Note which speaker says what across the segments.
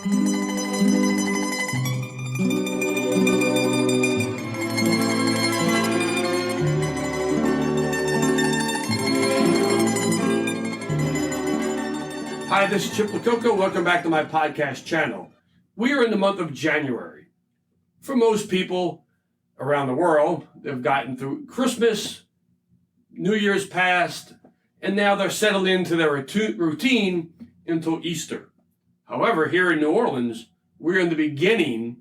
Speaker 1: Hi, this is Chip LoCoco. Welcome back to my podcast channel. We are in the month of January. For most people around the world, they've gotten through Christmas, New Year's passed, and now they're settled into their routine until Easter. However, here in New Orleans, we're in the beginning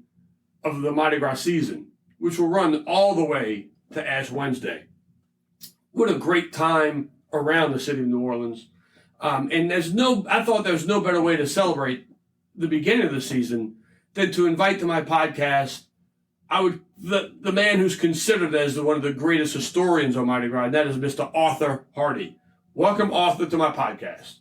Speaker 1: of the Mardi Gras season, which will run all the way to Ash Wednesday. What a great time around the city of New Orleans. And I thought there was no better way to celebrate the beginning of the season than to invite to my podcast the man who's considered as one of the greatest historians on Mardi Gras, and that is Mr. Arthur Hardy. Welcome, Arthur, to my podcast.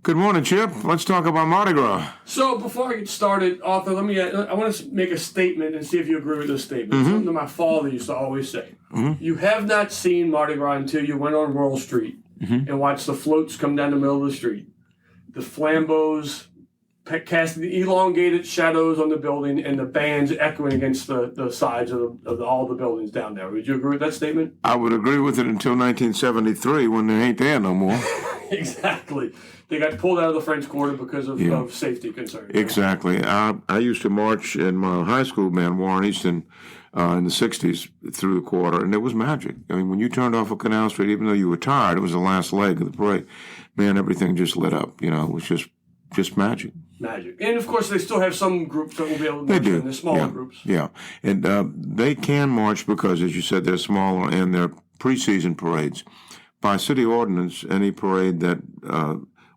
Speaker 2: Good morning, Chip. Let's talk about Mardi Gras.
Speaker 1: So before I get started, Arthur, I want to make a statement and see if you agree with this statement. Mm-hmm. Something my father used to always say. Mm-hmm. You have not seen Mardi Gras until you went on Royal Street. Mm-hmm. And watch the floats come down the middle of the street. The flambeaux casting the elongated shadows on the building and the bands echoing against the sides of all the buildings down there. Would you agree with that statement?
Speaker 2: I would agree with it until 1973 when they ain't there no more.
Speaker 1: Exactly. They got pulled out of the French Quarter because of safety concerns.
Speaker 2: Exactly. I used to march in my high school band, Warren Easton, in the 60s through the quarter, and it was magic. I mean, when you turned off of Canal Street, even though you were tired, it was the last leg of the parade. Man, everything just lit up. You know, it was just magic.
Speaker 1: Magic. And, of course, they still have some groups that will be able to march in. They're smaller groups.
Speaker 2: Yeah. And they can march because, as you said, they're smaller and they're preseason parades. By city ordinance, any parade that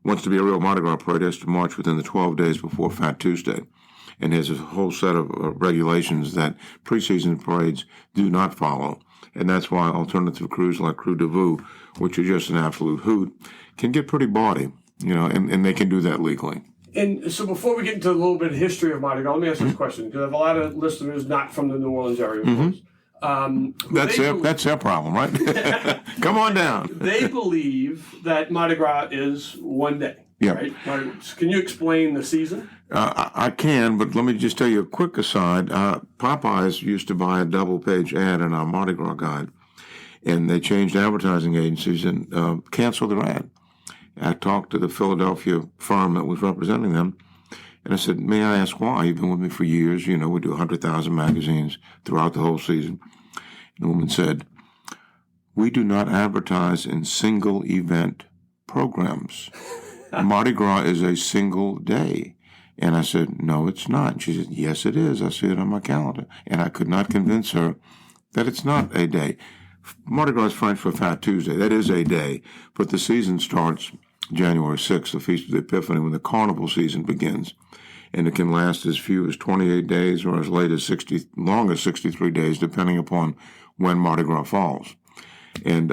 Speaker 2: wants to be a real Mardi Gras parade has to march within the 12 days before Fat Tuesday. And there's a whole set of regulations that preseason parades do not follow. And that's why alternative crews like Crew de Vue, which are just an absolute hoot, can get pretty bawdy, and they can do that legally.
Speaker 1: And so before we get into a little bit of history of Mardi Gras, let me ask you a question, because I have a lot of listeners not from the New Orleans area, of course.
Speaker 2: That's their problem, right? Come on down.
Speaker 1: They believe that Mardi Gras is one day. Yeah. Right? Can you explain the season?
Speaker 2: I can, but let me just tell you a quick aside. Popeyes used to buy a double-page ad in our Mardi Gras guide, and they changed advertising agencies and canceled their ad. I talked to the Philadelphia firm that was representing them, and I said, may I ask why? You've been with me for years. We do 100,000 magazines throughout the whole season. And the woman said, we do not advertise in single-event programs. Mardi Gras is a single day. And I said, no, it's not. And she said, yes, it is. I see it on my calendar. And I could not convince her that it's not a day. Mardi Gras is French for Fat Tuesday. That is a day. But the season starts January 6th, the Feast of the Epiphany, when the carnival season begins. And it can last as few as 28 days or as late as long as 63 days, depending upon when Mardi Gras falls. And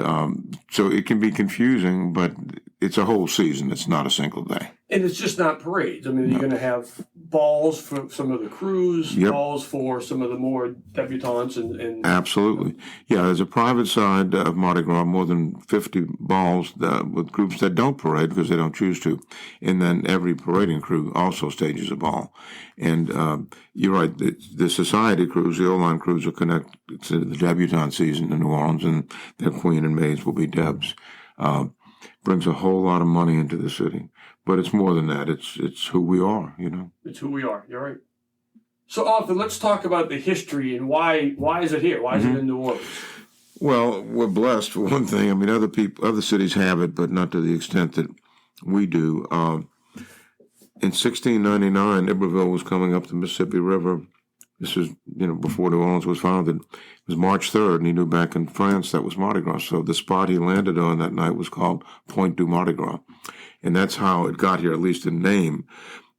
Speaker 2: so it can be confusing, but it's a whole season. It's not a single day.
Speaker 1: And it's just not parades. I mean, you're going to have balls for some of the crews, balls for some of the more debutantes. and
Speaker 2: Absolutely. Yeah, there's a private side of Mardi Gras, more than 50 balls with groups that don't parade because they don't choose to. And then every parading crew also stages a ball. And you're right, the society crews, the old-line crews are connected to the debutante season in New Orleans, and their queen and maids will be Debs. Brings a whole lot of money into the city. But it's more than that. It's who we are,
Speaker 1: It's who we are. You're right. So, Arthur, let's talk about the history and why is it here? Why is it in New Orleans?
Speaker 2: Well, we're blessed for one thing. I mean, other cities have it, but not to the extent that we do. In 1699, Iberville was coming up the Mississippi River. This is, before New Orleans was founded. It was March 3rd, and he knew back in France that was Mardi Gras. So the spot he landed on that night was called Pointe du Mardi Gras. And that's how it got here, at least in name,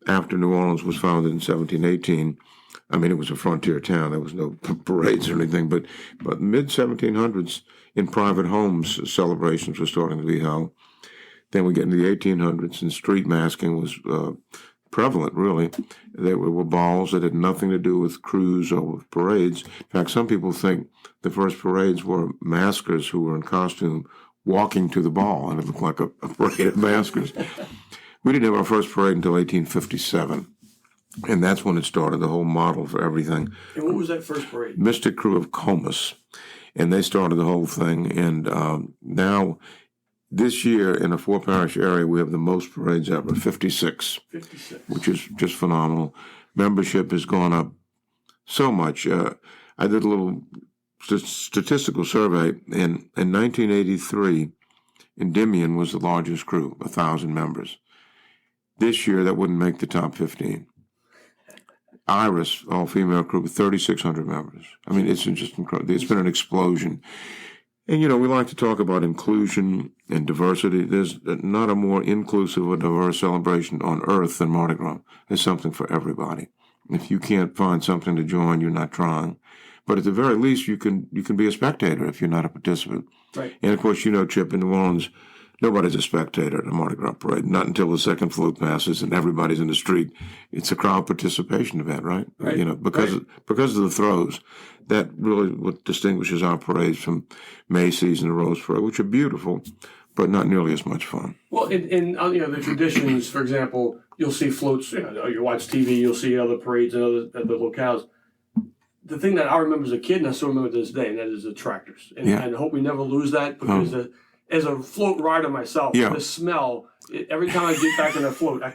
Speaker 2: after New Orleans was founded in 1718. I mean, it was a frontier town. There was no parades or anything. But mid-1700s, in private homes, celebrations were starting to be held. Then we get into the 1800s, and street masking was prevalent, really. There were balls that had nothing to do with crews or with parades. In fact, some people think the first parades were maskers who were in costume walking to the ball, and it looked like a parade of maskers. We didn't have our first parade until 1857. And that's when it started, the whole model for everything.
Speaker 1: And what was that first parade?
Speaker 2: Mystic Crew of Comus. And they started the whole thing. And now, this year, in a 4-parish area, we have the most parades ever, 56.
Speaker 1: 56.
Speaker 2: Which is just phenomenal. Membership has gone up so much. I did a little statistical survey. In 1983, Endymion was the largest crew, 1,000 members. This year, that wouldn't make the top 15. Iris, all-female crew, with 3,600 members. I mean, it's just incredible. It's been an explosion. And, we like to talk about inclusion and diversity. There's not a more inclusive or diverse celebration on earth than Mardi Gras. There's something for everybody. If you can't find something to join, you're not trying. But at the very least, you can be a spectator if you're not a participant.
Speaker 1: Right.
Speaker 2: And, of course, Chip, in New Orleans, nobody's a spectator at a Mardi Gras parade, not until the second float passes and everybody's in the street. It's a crowd participation event, right?
Speaker 1: Right.
Speaker 2: Because of the throws. That really what distinguishes our parades from Macy's and the Rose Parade, which are beautiful, but not nearly as much fun.
Speaker 1: Well, in the traditions, for example, you'll see floats. You watch TV, you'll see other parades and other locales. The thing that I remember as a kid, and I still remember to this day, and that is the tractors. And I hope we never lose that because as a float rider myself, the smell, every time I get back in a float, I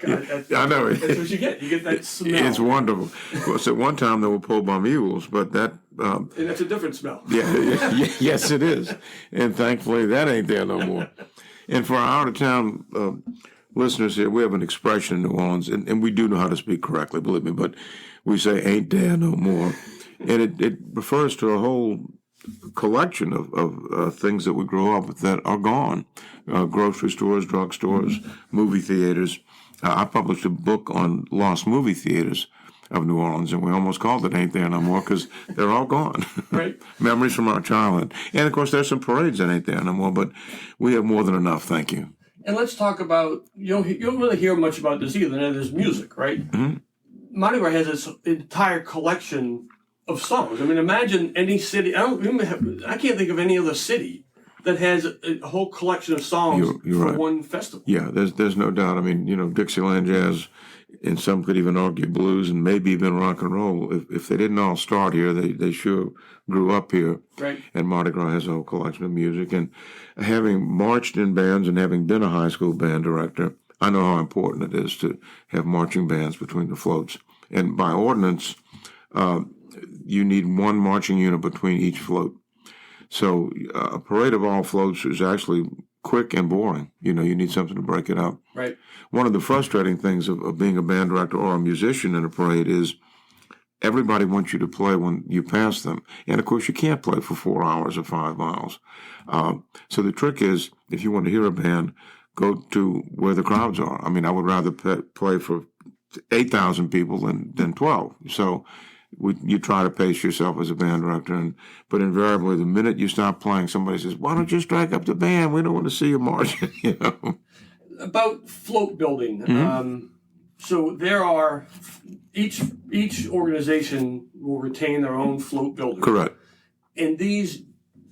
Speaker 1: know it. That's what you get. You get that smell.
Speaker 2: It's wonderful. Of course, at one time they were pulled by mules, but that...
Speaker 1: and that's a different smell.
Speaker 2: Yes, it is. And thankfully, that ain't there no more. And for our out-of-town listeners here, we have an expression in New Orleans, and we do know how to speak correctly, believe me, but we say, ain't there no more. And it refers to a whole collection of things that we grew up with that are gone. Grocery stores, drugstores, movie theaters. I published a book on lost movie theaters of New Orleans, and we almost called it Ain't There No More because they're all gone.
Speaker 1: Right.
Speaker 2: Memories from our childhood. And, of course, there's some parades that ain't there no more, but we have more than enough, thank you.
Speaker 1: And let's talk about, you don't really hear much about this either, and there's music, right? Mm-hmm. Mardi Gras has this entire collection of songs. I mean, imagine any city. I can't think of any other city that has a whole collection of songs for right. one festival.
Speaker 2: Yeah, there's no doubt. I mean, Dixieland jazz, and some could even argue blues and maybe even rock and roll. If they didn't all start here, they sure grew up here.
Speaker 1: Right.
Speaker 2: And Mardi Gras has a whole collection of music. And having marched in bands and having been a high school band director, I know how important it is to have marching bands between the floats. And by ordinance, you need one marching unit between each float. So a parade of all floats is actually quick and boring. You need something to break it up.
Speaker 1: Right.
Speaker 2: One of the frustrating things of being a band director or a musician in a parade is everybody wants you to play when you pass them. And, of course, you can't play for 4 hours or 5 miles. So the trick is, if you want to hear a band, go to where the crowds are. I mean, I would rather play for 8,000 people than 12. So you try to pace yourself as a band director, but invariably, the minute you stop playing, somebody says, "Why don't you strike up the band? We don't want to see you marching."
Speaker 1: About float building.
Speaker 2: Mm-hmm.
Speaker 1: So there are each organization will retain their own float builder.
Speaker 2: Correct.
Speaker 1: And these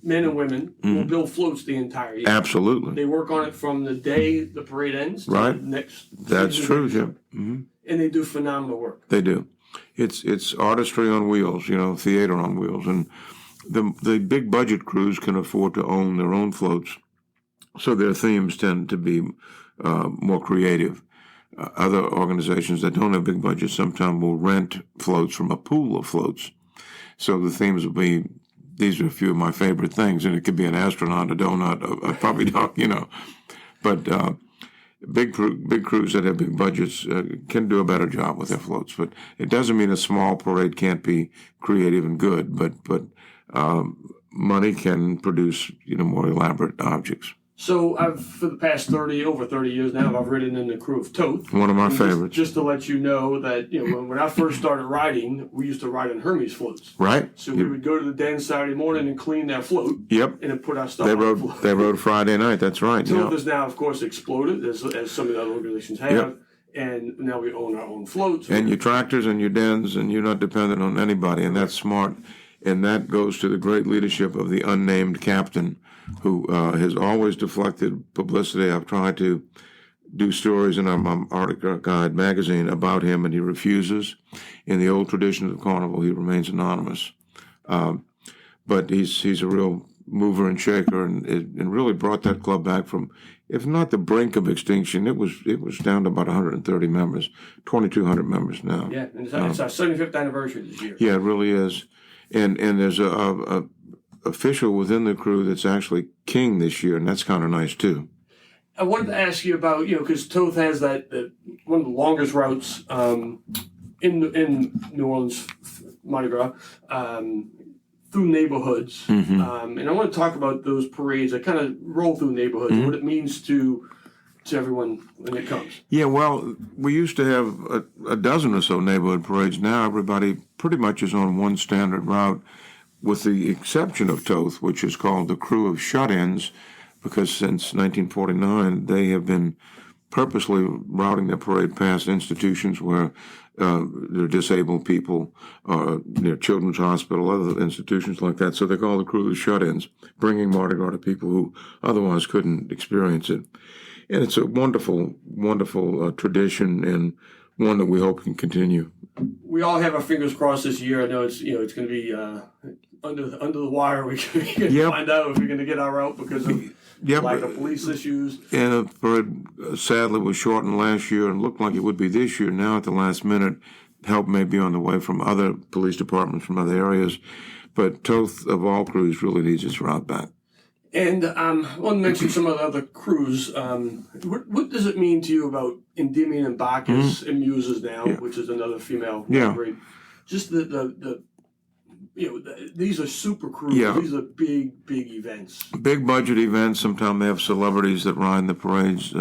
Speaker 1: men and women will build floats the entire year.
Speaker 2: Absolutely.
Speaker 1: They work on it from the day the parade ends to the next.
Speaker 2: That's true, Jim. Mm-hmm.
Speaker 1: And they do phenomenal work.
Speaker 2: They do. It's artistry on wheels, theater on wheels, and the big budget crews can afford to own their own floats, so their themes tend to be more creative. Other organizations that don't have big budgets sometimes will rent floats from a pool of floats, so the themes will be. These are a few of my favorite things, and it could be an astronaut, a donut, a puppy dog, but. Big crews that have big budgets can do a better job with their floats, but it doesn't mean a small parade can't be creative and good. But money can produce more elaborate objects.
Speaker 1: So for the past over 30 years now, I've ridden in the crew of Tote.
Speaker 2: One of my favorites.
Speaker 1: Just to let you know that when I first started riding, we used to ride in Hermes floats.
Speaker 2: Right.
Speaker 1: So we would go to the den Saturday morning and clean that float.
Speaker 2: Yep.
Speaker 1: And then put our stuff on the float.
Speaker 2: They rode Friday night. That's right.
Speaker 1: Tote has now, of course, exploded as some of the other organizations have. Yep. And now we own our own floats.
Speaker 2: And your tractors and your dens, and you're not dependent on anybody, and that's smart. And that goes to the great leadership of the unnamed captain, who has always deflected publicity. I've tried to do stories in our Mardi Gras Guide magazine about him, and he refuses. In the old traditions of Carnival, he remains anonymous. But he's a real mover and shaker, and really brought that club back from, if not the brink of extinction, it was down to about 130 members, 2,200 members now.
Speaker 1: Yeah, and it's our 75th anniversary this year.
Speaker 2: Yeah, it really is. And there's a official within the crew that's actually king this year, and that's kind of nice too.
Speaker 1: I wanted to ask you about, because Toth has that one of the longest routes in New Orleans Mardi Gras through neighborhoods, and I want to talk about those parades that kind of roll through neighborhoods, what it means to everyone when it comes.
Speaker 2: Yeah, well, we used to have a dozen or so neighborhood parades. Now everybody pretty much is on one standard route, with the exception of Toth, which is called the Crew of Shut-ins, because since 1949 they have been purposely routing their parade past institutions where there are disabled people, near Children's Hospital, other institutions like that. So they call the Crew of Shut-ins, bringing Mardi Gras to people who otherwise couldn't experience it. And it's a wonderful, wonderful tradition, and one that we hope can continue. We
Speaker 1: all have our fingers crossed this year. I know it's going to be under the wire. We can find out if we're going to get our route because of lack of police issues.
Speaker 2: And the parade sadly was shortened last year and looked like it would be this year. Now at the last minute, help may be on the way from other police departments from other areas, but Toth of all crews really needs its route back.
Speaker 1: And I want to mention some of the other crews. What does it mean to you about Endymion and Bacchus and Muses now, which is another female breed? Just these are super crews.
Speaker 2: Yeah.
Speaker 1: These are big events.
Speaker 2: Big budget events. Sometimes they have celebrities that ride the parades,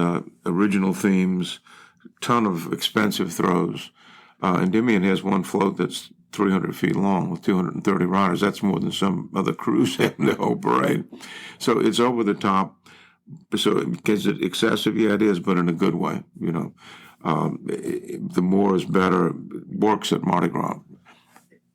Speaker 2: original themes, ton of expensive throws. Endymion has one float that's 300 feet long with 230 riders. That's more than some other crews have in the whole parade. So it's over the top. So is it excessive? Yeah, it is, but in a good way. The more is better. Works at Mardi Gras.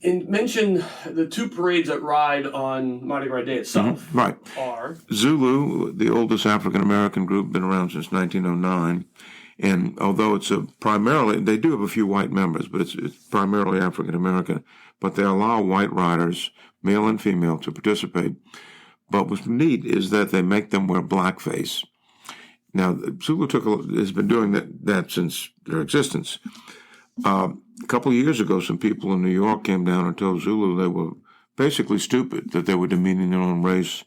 Speaker 1: And mention the two parades that ride on Mardi Gras Day itself.
Speaker 2: Right.
Speaker 1: Are
Speaker 2: Zulu, the oldest African-American group, been around since 1909. And although it's primarily, they do have a few white members, but it's primarily African-American. But they allow white riders, male and female, to participate. But what's neat is that they make them wear blackface. Now, Zulu has been doing that since their existence. A couple of years ago, some people in New York came down and told Zulu they were basically stupid, that they were demeaning their own race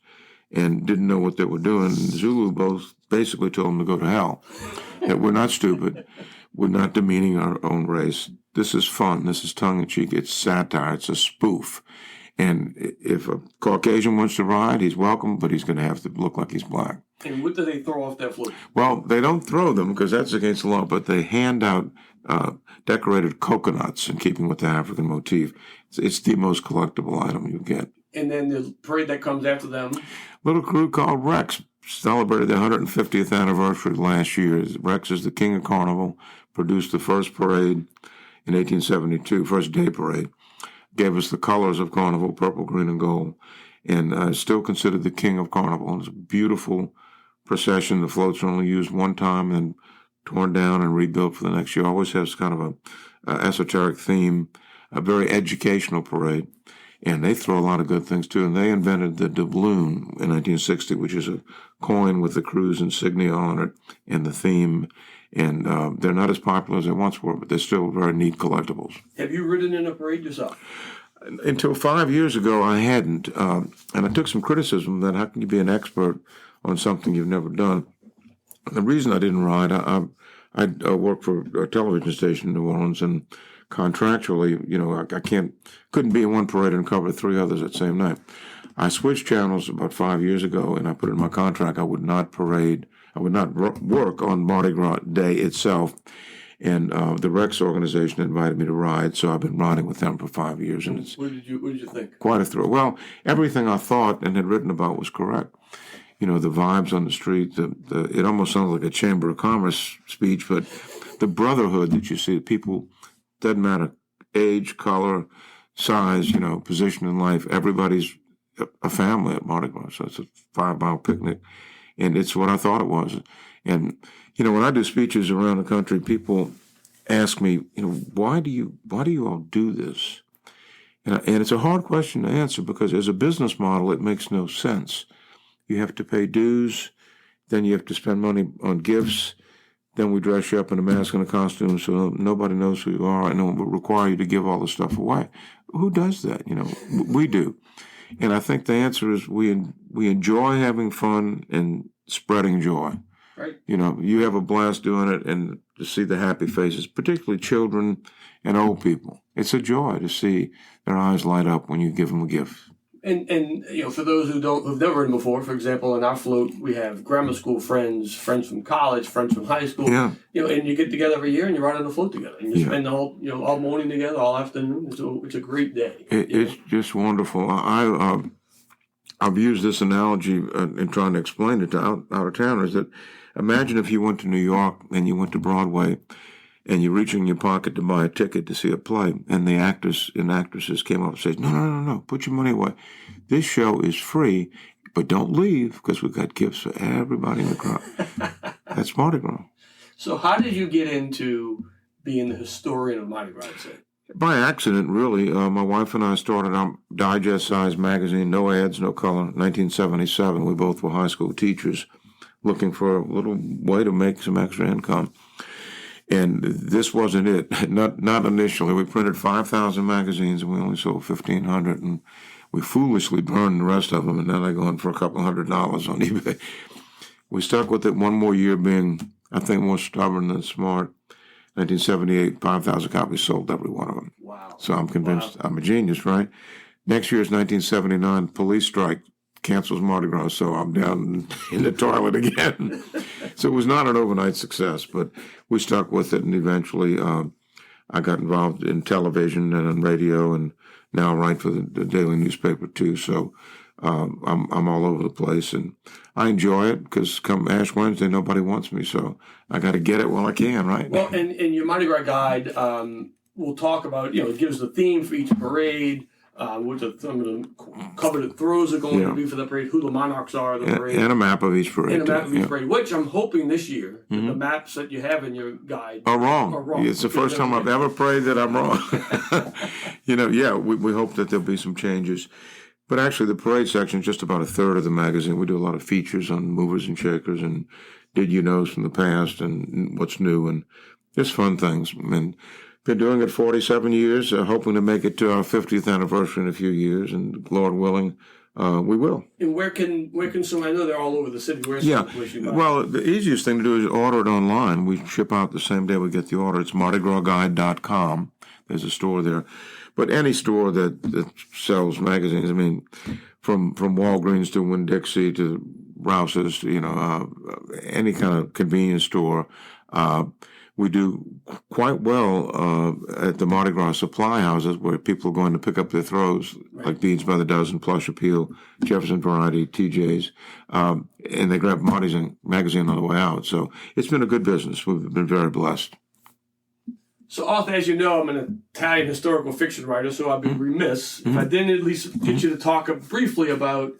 Speaker 2: and didn't know what they were doing. And Zulu both basically told them to go to hell. That we're not stupid. We're not demeaning our own race. This is fun. This is tongue-in-cheek. It's satire. It's a spoof. And if a Caucasian wants to ride, he's welcome, but he's going to have to look like he's black.
Speaker 1: And what do they throw off that float?
Speaker 2: Well, they don't throw them because that's against the law, but they hand out decorated coconuts in keeping with the African motif. It's the most collectible item you get.
Speaker 1: And then the parade that comes after them?
Speaker 2: Little crew called Rex celebrated their 150th anniversary last year. Rex is the king of Carnival, produced the first parade in 1872, first day parade, gave us the colors of Carnival, purple, green, and gold, and still considered the king of Carnival. It's a beautiful procession. The floats are only used one time and torn down and rebuilt for the next year. Always has kind of a esoteric theme, a very educational parade. And they throw a lot of good things, too. And they invented the doubloon in 1960, which is a coin with the crew's insignia on it and the theme. And they're not as popular as they once were, but they're still very neat collectibles.
Speaker 1: Have you ridden in a parade yourself?
Speaker 2: Until 5 years ago, I hadn't. And I took some criticism that how can you be an expert on something you've never done? The reason I didn't ride, I worked for a television station in New Orleans, and contractually, I couldn't be in one parade and cover three others at the same night. I switched channels about 5 years ago, and I put in my contract I would not work on Mardi Gras Day itself. And the Rex organization invited me to ride, so I've been riding with them for 5 years. And it's
Speaker 1: what did you think?
Speaker 2: Quite a thrill. Well, everything I thought and had written about was correct. The vibes on the street, it almost sounds like a Chamber of Commerce speech, but the brotherhood that you see, people, doesn't matter age, color, size, position in life, everybody's a family at Mardi Gras. So it's a 5-mile picnic, and it's what I thought it was. And, When I do speeches around the country, people ask me, why do you all do this? And it's a hard question to answer because as a business model, it makes no sense. You have to pay dues, then you have to spend money on gifts, then we dress you up in a mask and a costume so nobody knows who you are, and then we require you to give all the stuff away. Who does that? We do. And I think the answer is we enjoy having fun and spreading joy.
Speaker 1: Right.
Speaker 2: You have a blast doing it, and to see the happy faces, particularly children and old people. It's a joy to see their eyes light up when you give them a gift.
Speaker 1: And for those who've never ridden before, for example, in our float, we have grammar school friends from college, friends from high school.
Speaker 2: Yeah.
Speaker 1: And you get together every year and you ride on the float together. And you spend the whole, all morning together, all afternoon. So it's a great day.
Speaker 2: It's just wonderful. I've used this analogy in trying to explain it to out-of-towners that imagine if you went to New York and you went to Broadway and you reach in your pocket to buy a ticket to see a play, and the actors and actresses came up and said, no, put your money away. This show is free, but don't leave because we've got gifts for everybody in the crowd. That's Mardi Gras.
Speaker 1: So how did you get into being the historian of Mardi Gras?
Speaker 2: By accident, really. My wife and I started our digest-sized magazine, no ads, no color, 1977. We both were high school teachers looking for a little way to make some extra income. And this wasn't it. Not initially. We printed 5,000 magazines and we only sold 1,500, and we foolishly burned the rest of them, and now they're going for a couple $100 on eBay. We stuck with it one more year, being, I think, more stubborn than smart. 1978, 5,000 copies sold, every one of them.
Speaker 1: Wow.
Speaker 2: So I'm convinced I'm a genius, right? Next year is 1979, police strike cancels Mardi Gras, so I'm down in the toilet again. So it was not an overnight success, but we stuck with it, and eventually I got involved in television and on radio, and now I write for the daily newspaper too. So I'm all over the place, and I enjoy it because come Ash Wednesday, nobody wants me, so I got to get it while I can, right?
Speaker 1: Well, and your Mardi Gras guide, we'll talk about, it gives the theme for each parade, what some of the coveted throws are going to be for the parade, who the monarchs are of the parade.
Speaker 2: And a map of each parade.
Speaker 1: And a map of each parade, which I'm hoping this year, that the maps that you have in your guide
Speaker 2: are wrong. It's the first time I've ever prayed that I'm wrong. We hope that there'll be some changes. But actually, the parade section is just about a third of the magazine. We do a lot of features on movers and shakers and did you knows from the past and what's new, and just fun things. And been doing it 47 years, hoping to make it to our 50th anniversary in a few years, and Lord willing, we will.
Speaker 1: And where can someone, I know they're all over the city. Where's the place you buy?
Speaker 2: Well, the easiest thing to do is order it online. We ship out the same day we get the order. It's mardigras.guide.com. There's a store there. But any store that sells magazines, I mean, from Walgreens to Winn-Dixie to Rouse's, any kind of convenience store, we do quite well at the Mardi Gras supply houses where people are going to pick up their throws, like Beads by the Dozen, Plush Appeal, Jefferson Variety, TJ's, and they grab Marty's magazine on the way out. So it's been a good business. We've been very blessed.
Speaker 1: So, Arthur, as you know, I'm an Italian historical fiction writer, so I'd be remiss if I didn't at least get you to talk briefly about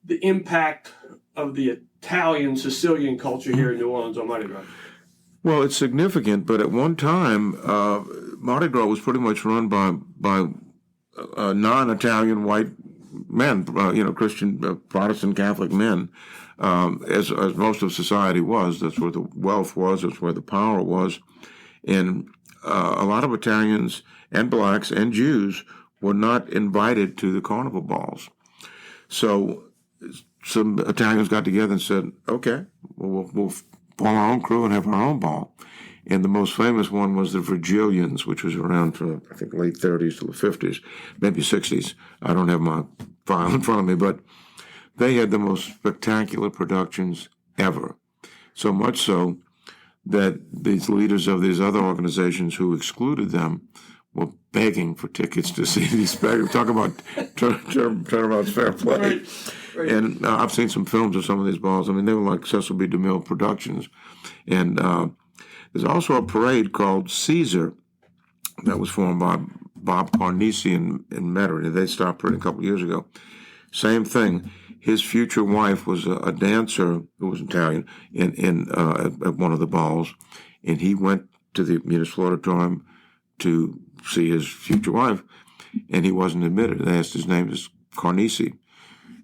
Speaker 1: the impact of the Italian Sicilian culture here in New Orleans on Mardi Gras.
Speaker 2: Well, it's significant, but at one time, Mardi Gras was pretty much run by non-Italian white men, Christian, Protestant, Catholic men, as most of society was. That's where the wealth was. That's where the power was. And a lot of Italians and blacks and Jews were not invited to the carnival balls. So some Italians got together and said, okay, we'll form our own crew and have our own ball. And the most famous one was the Virgilians, which was around from, I think, late 30s to the 50s, maybe 60s. I don't have my file in front of me, but they had the most spectacular productions ever. So much so that these leaders of these other organizations who excluded them were begging for tickets to see these. Talk about turnabout's fair play. Right. And I've seen some films of some of these balls. I mean, they were like Cecil B. DeMille productions. And there's also a parade called Caesar that was formed by Bob Carnesi in Metairie. They stopped it a couple of years ago. Same thing. his future wife was a dancer who was Italian at one of the balls, and he went to the municipal auditorium to see his future wife, and he wasn't admitted. They asked his name is Carnisi,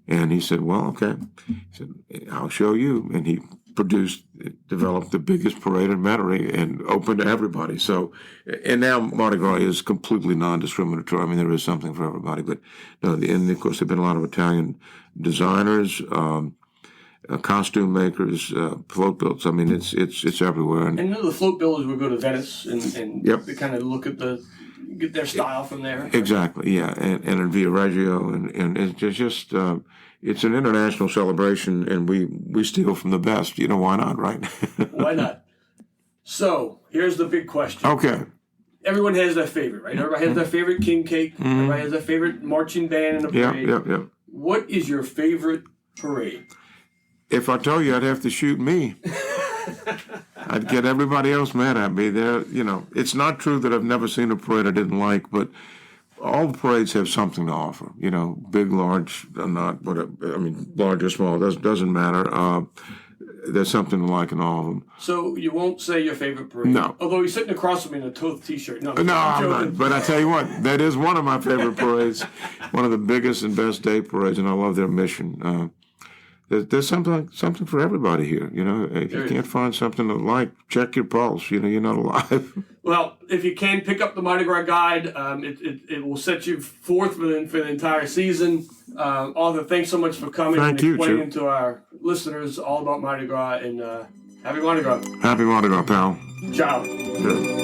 Speaker 2: and he said, "Well, okay." He said, "I'll show you," and he developed the biggest parade in Metairie and open to everybody. So, and now Mardi Gras is completely non-discriminatory. I mean, there is something for everybody, but no. And of course, there've been a lot of Italian designers, costume makers, float builds. I mean, it's everywhere.
Speaker 1: And the float builders would go to Venice and
Speaker 2: Yep.
Speaker 1: kind of look at get their style from there.
Speaker 2: Exactly, yeah, and in Via Reggio, and it's just it's an international celebration, and we steal from the best. You know, why not, right?
Speaker 1: Why not? So here's the big question.
Speaker 2: Okay.
Speaker 1: Everyone has their favorite, right? Everybody has their favorite king cake.
Speaker 2: Mm-hmm.
Speaker 1: Everybody has their favorite marching band in the parade.
Speaker 2: Yeah.
Speaker 1: What is your favorite parade?
Speaker 2: If I told you, I'd have to shoot me. I'd get everybody else mad at me. It's not true that I've never seen a parade I didn't like, but all the parades have something to offer. Big, large, not, whatever. I mean, large or small, doesn't matter. There's something to like in all of them.
Speaker 1: So you won't say your favorite parade?
Speaker 2: No.
Speaker 1: Although he's sitting across from me in a Toth t-shirt. No,
Speaker 2: I'm not. But I tell you what, that is one of my favorite parades, one of the biggest and best day parades, and I love their mission. There's something for everybody here. If you can't find something to like, check your pulse. You're not alive.
Speaker 1: Well, if you can pick up the Mardi Gras guide, it will set you forth for the entire season. Arthur, thanks so much for coming and explaining to our listeners all about Mardi Gras, and happy Mardi Gras.
Speaker 2: Happy Mardi Gras, pal.
Speaker 1: Ciao.
Speaker 2: Good.